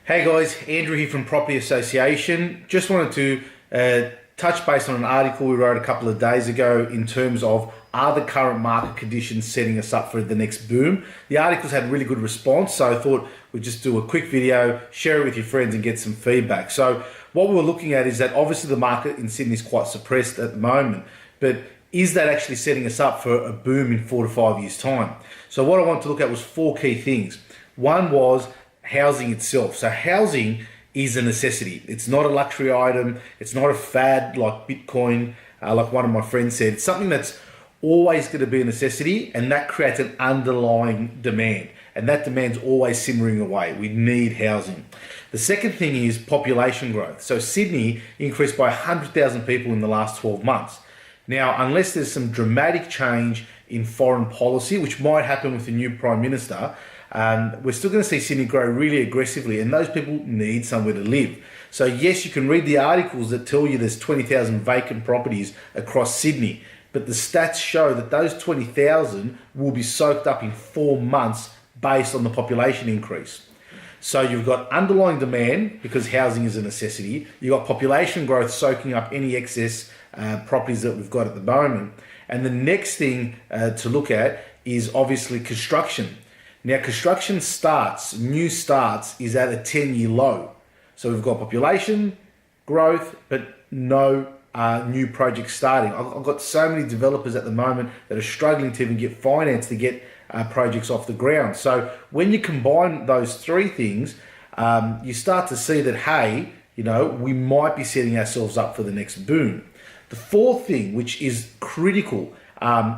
Hey guys, Andrew here from Property Association. Just wanted to touch base on an article we wrote a couple of days ago in terms of are the current market conditions setting us up for the next boom? The article's had really good response, so I thought we'd just do a quick video, share it with your friends and get some feedback. So what we're looking at is that obviously the market in Sydney is quite suppressed at the moment, but is that actually setting us up for a boom in 4 to 5 years' time? So what I wanted to look at was 4 key things. One was housing itself. So housing is a necessity. It's not a luxury item. It's not a fad like Bitcoin, like one of my friends said. It's something that's always going to be a necessity, and that creates an underlying demand. And that demand's always simmering away. We need housing. The second thing is population growth. So Sydney increased by 100,000 people in the last 12 months. Now, unless there's some dramatic change in foreign policy, which might happen with the new Prime Minister, we're still going to see Sydney grow really aggressively, and those people need somewhere to live. So yes, you can read the articles that tell you there's 20,000 vacant properties across Sydney, but the stats show that those 20,000 will be soaked up in 4 months based on the population increase. So you've got underlying demand because housing is a necessity. You've got population growth soaking up any excess properties that we've got at the moment. And the next thing to look at is obviously construction. Now, construction starts, new starts, is at a 10-year low. So we've got population growth, but no new projects starting. I've got so many developers at the moment that are struggling to even get finance to get projects off the ground. So when you combine those 3 things, you start to see that, hey, you know, we might be setting ourselves up for the next boom. The 4th thing, which is critical,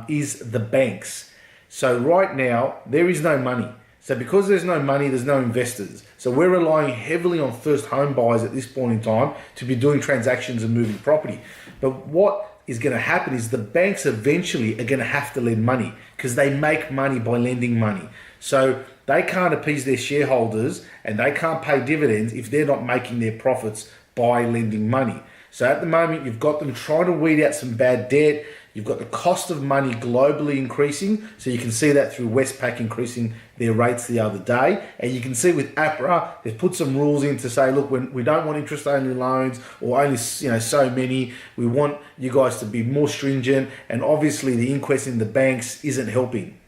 is the banks. So right now, there is no money. So because there's no money, there's no investors. So we're relying heavily on first home buyers at this point in time to be doing transactions and moving property. But what is going to happen is the banks eventually are going to have to lend money because they make money by lending money. So they can't appease their shareholders and they can't pay dividends if they're not making their profits by lending money. So at the moment, you've got them trying to weed out some bad debt. You've got the cost of money globally increasing. So you can see that through Westpac increasing their rates the other day. And you can see with APRA, they've put some rules in to say, look, we don't want interest-only loans or only so many. We want you guys to be more stringent. And obviously the inquest in the banks isn't helping.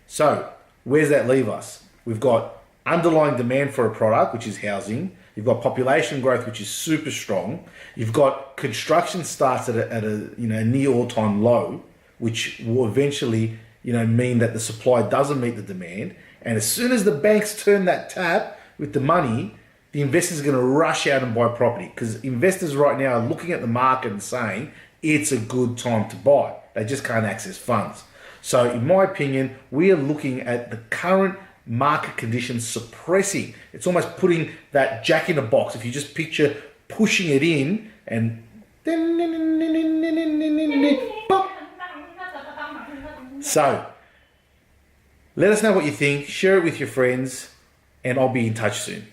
So where's that leave us? We've got underlying demand for a product, which is housing. You've got population growth, which is super strong. You've got construction starts at a near all-time low, which will eventually mean that the supply doesn't meet the demand. And as soon as the banks turn that tap with the money, the investors are going to rush out and buy property because investors right now are looking at the market and saying it's a good time to buy. They just can't access funds. So in my opinion, we are looking at the current market conditions suppressing. It's almost putting that jack in a box. If you just picture pushing it in and so let us know what you think, share it with your friends, and I'll be in touch soon.